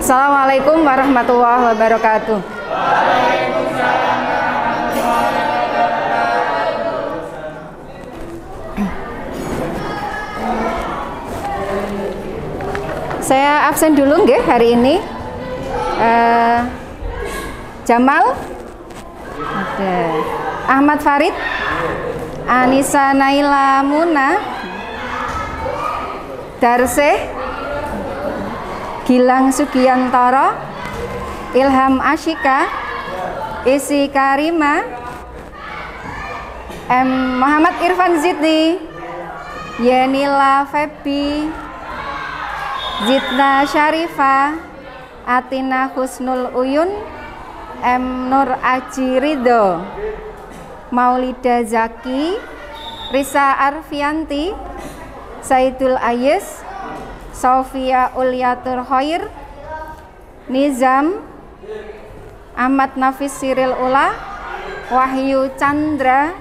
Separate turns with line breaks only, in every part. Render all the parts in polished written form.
Assalamualaikum warahmatullahi wabarakatuh. Saya absen dulu nggih hari ini. Jamal, ada Ahmad Farid, Anissa Naila Muna, Darseh, Gilang Sugiantoro, Ilham Ashika, Isi Karima, Muhammad Irfan Zidni, Yenila Febi, Zidna Syarifah, Atina Husnul Uyun, M. Nur Aji Ridho, Maulida Zaki, Risa Arfianti, Saidul Ayes, Sofia Ulyatur Khair, Nizam, Ahmad Nafis Siril Ula, Wahyu Chandra,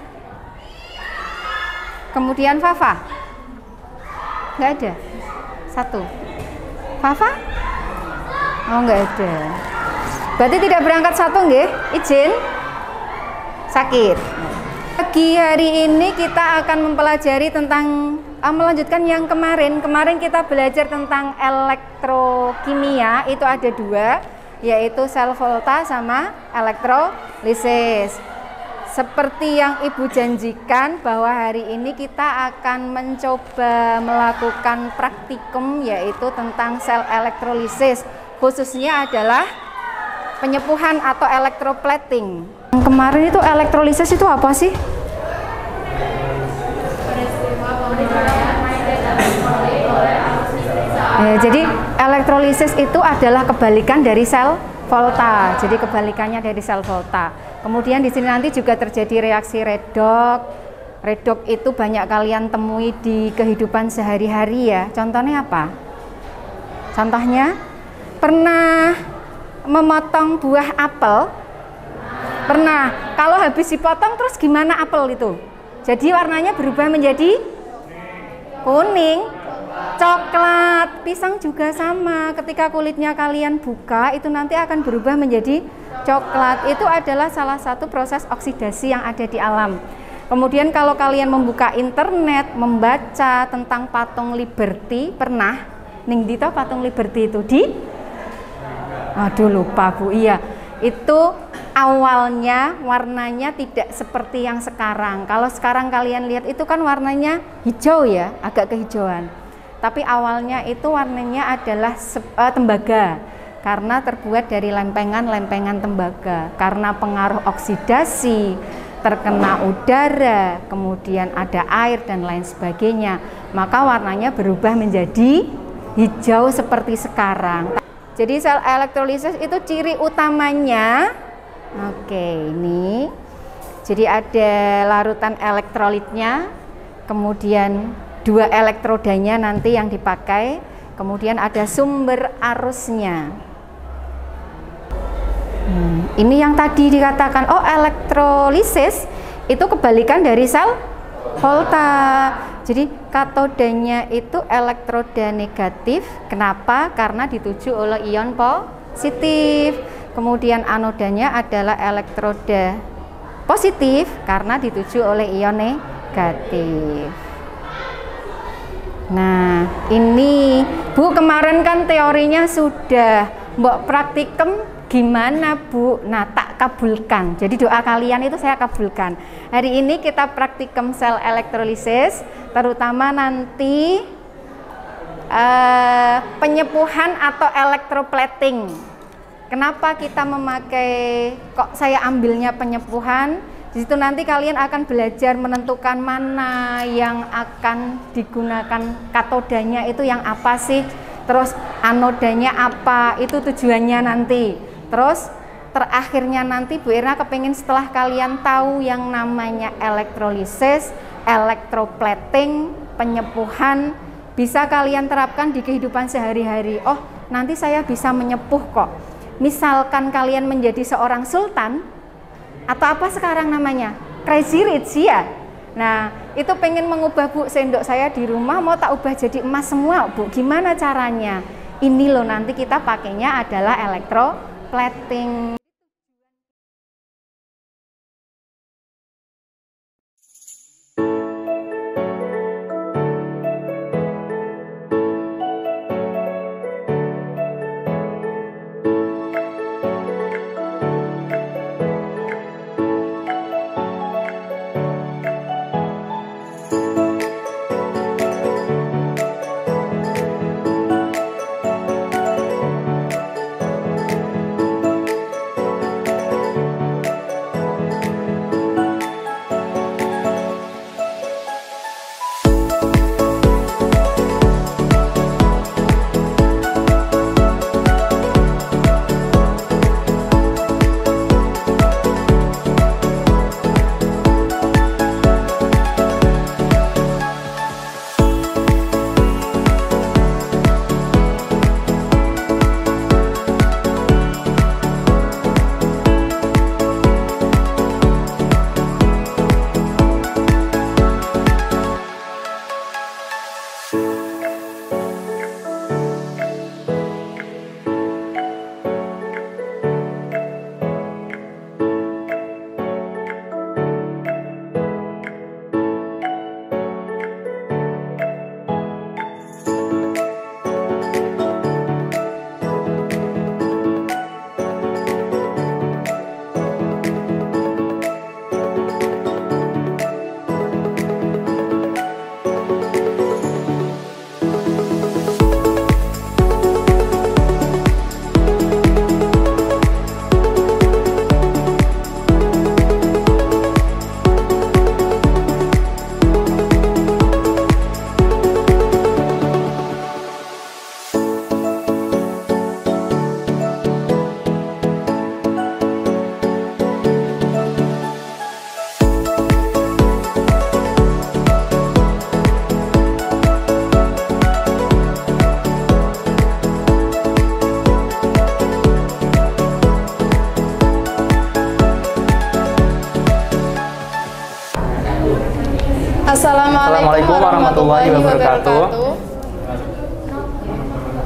kemudian Fafa. Nggak ada? Satu. Fafa? Oh, nggak ada. Berarti tidak berangkat satu nggih? Izin? Sakit. Pagi hari ini kita akan mempelajari tentang melanjutkan yang kemarin. Kemarin kita belajar tentang elektrokimia, itu ada dua, yaitu sel volta sama elektrolisis. Seperti yang Ibu janjikan bahwa hari ini kita akan mencoba melakukan praktikum, yaitu tentang sel elektrolisis, khususnya adalah penyepuhan atau elektroplating. Yang kemarin itu elektrolisis itu apa sih? Jadi elektrolisis itu adalah kebalikan dari sel volta. Jadi kebalikannya dari sel volta. Kemudian di sini nanti juga terjadi reaksi redox. Redox itu banyak kalian temui di kehidupan sehari-hari ya. Contohnya apa? Contohnya pernah memotong buah apel? Pernah. Kalau habis dipotong terus gimana apel itu? Jadi warnanya berubah menjadi kuning, coklat. Pisang juga sama, ketika kulitnya kalian buka itu nanti akan berubah menjadi coklat. Itu adalah salah satu proses oksidasi yang ada di alam. Kemudian kalau kalian membuka internet, membaca tentang patung Liberty, pernah? Ning dito patung Liberty itu di? Aduh lupa Bu, iya. Itu awalnya warnanya tidak seperti yang sekarang. Kalau sekarang kalian lihat itu kan warnanya hijau ya, agak kehijauan. Tapi awalnya itu warnanya adalah tembaga, karena terbuat dari lempengan-lempengan tembaga. Karena pengaruh oksidasi, terkena udara, kemudian ada air dan lain sebagainya, maka warnanya berubah menjadi hijau seperti sekarang. Jadi sel elektrolisis itu ciri utamanya, oke ini, jadi ada larutan elektrolitnya, kemudian dua elektrodanya nanti yang dipakai, kemudian ada sumber arusnya. Ini yang tadi dikatakan, oh elektrolisis itu kebalikan dari sel volta. Jadi katodanya itu elektroda negatif. Kenapa? Karena dituju oleh ion positif. Kemudian anodanya adalah elektroda positif karena dituju oleh ion negatif. Nah, ini Bu kemarin kan teorinya sudah, mbok praktikum gimana Bu? Nah, tak kabulkan. Jadi doa kalian itu saya kabulkan. Hari ini kita praktikum sel elektrolisis, terutama nanti penyepuhan atau elektroplating. Kenapa kita memakai, kok saya ambilnya penyepuhan? Di situ nanti kalian akan belajar menentukan mana yang akan digunakan, katodanya itu yang apa sih, terus anodanya apa, itu tujuannya nanti. Terus terakhirnya nanti Bu Irna kepingin setelah kalian tahu yang namanya elektrolisis, elektroplating, penyepuhan, bisa kalian terapkan di kehidupan sehari-hari. Oh, nanti saya bisa menyepuh kok. Misalkan kalian menjadi seorang sultan, atau apa sekarang namanya? Crazy Rich ya. Nah, itu pengen mengubah Bu sendok saya di rumah mau tak ubah jadi emas semua Bu, gimana caranya? Ini loh nanti kita pakainya adalah electroplating.
Assalamualaikum warahmatullahi wabarakatuh.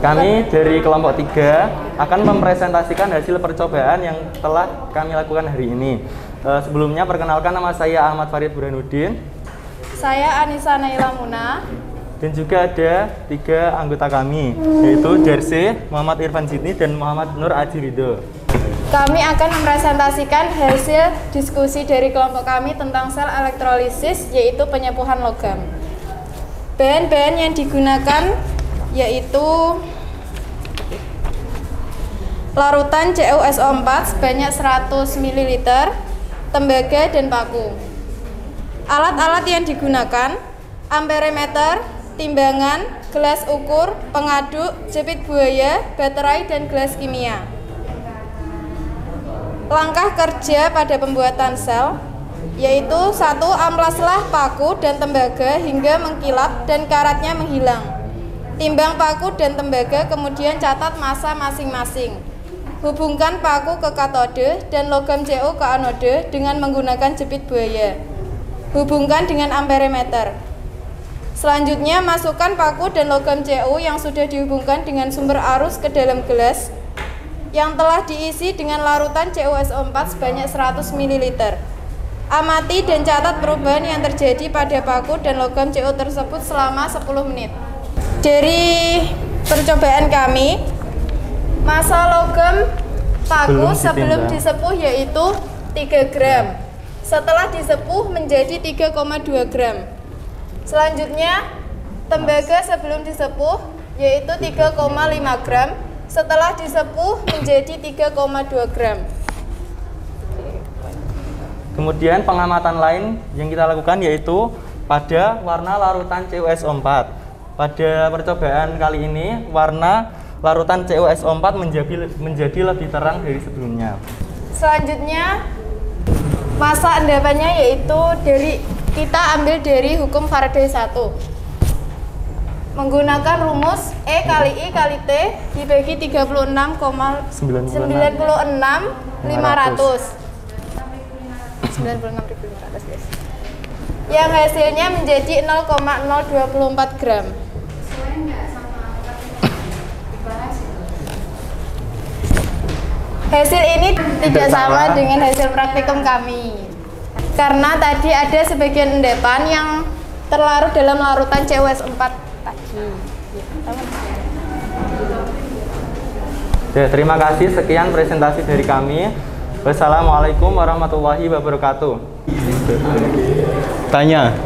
Kami dari kelompok 3 akan mempresentasikan hasil percobaan yang telah kami lakukan hari ini. Sebelumnya perkenalkan, nama saya Ahmad Farid Burhanuddin.
Saya Anissa Naila Muna.
Dan juga ada 3 anggota kami, yaitu Darsi, Muhammad Irfan Zidni, dan Muhammad Nur Aji Ridho.
Kami akan mempresentasikan hasil diskusi dari kelompok kami tentang sel elektrolisis, yaitu penyepuhan logam. Bahan-bahan yang digunakan yaitu larutan CuSO4 sebanyak 100 ml, tembaga dan paku. Alat-alat yang digunakan: amperemeter, timbangan, gelas ukur, pengaduk, jepit buaya, baterai, dan gelas kimia. Langkah kerja pada pembuatan sel yaitu 1. Amplaslah paku dan tembaga hingga mengkilap dan karatnya menghilang. Timbang paku dan tembaga, kemudian catat massa masing-masing. Hubungkan paku ke katode dan logam Cu ke anode dengan menggunakan jepit buaya. Hubungkan dengan amperemeter. Selanjutnya, masukkan paku dan logam Cu yang sudah dihubungkan dengan sumber arus ke dalam gelas yang telah diisi dengan larutan CuSO4 sebanyak 100 ml. Amati dan catat perubahan yang terjadi pada paku dan logam Cu tersebut selama 10 menit. Dari percobaan kami, massa logam paku sebelum disepuh yaitu 3 gram. Setelah disepuh menjadi 3,2 gram. Selanjutnya, tembaga sebelum disepuh yaitu 3,5 gram. Setelah disepuh menjadi 3,2 gram.
Kemudian pengamatan lain yang kita lakukan yaitu pada warna larutan CuSO4. Pada percobaan kali ini, warna larutan CuSO4 menjadi lebih terang dari sebelumnya.
Selanjutnya, massa endapannya yaitu kita ambil dari hukum Faraday 1. Menggunakan rumus E kali I kali T dibagi 36,96 500. 96.500 guys. yang hasilnya menjadi 0,024 gram. Hasil ini tidak sama dengan hasil praktikum kami. Karena tadi ada sebagian endapan yang terlarut dalam larutan CuS4 tadi.
Ya, terima kasih. Sekian presentasi dari kami. Wassalamualaikum warahmatullahi wabarakatuh. Tanya.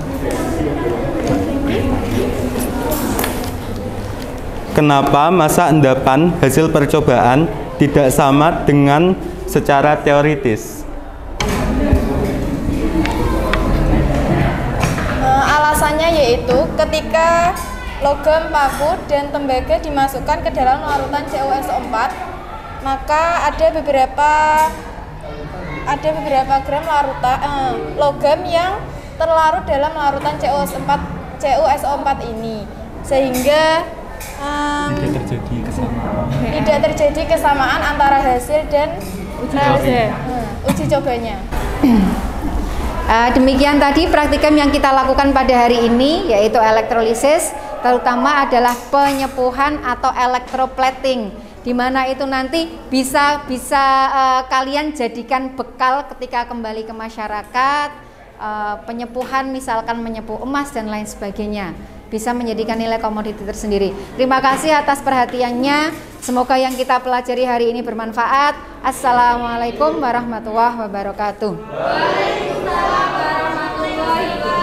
Kenapa masa endapan hasil percobaan tidak sama dengan secara teoritis?
Alasannya yaitu ketika logam, paku, dan tembaga dimasukkan ke dalam larutan CuSO4, maka ada beberapa gram logam yang terlarut dalam larutan CuSO4 ini, sehingga tidak terjadi kesamaan antara hasil dan uji cobanya.
Demikian tadi praktikum yang kita lakukan pada hari ini, yaitu elektrolisis, terutama adalah penyepuhan atau electroplating, di mana itu nanti bisa kalian jadikan bekal ketika kembali ke masyarakat. Penyepuhan, misalkan menyepuh emas dan lain sebagainya, bisa menjadikan nilai komoditi tersendiri. Terima kasih atas perhatiannya. Semoga yang kita pelajari hari ini bermanfaat. Assalamualaikum warahmatullahi wabarakatuh.
Waalaikumsalam warahmatullahi wabarakatuh.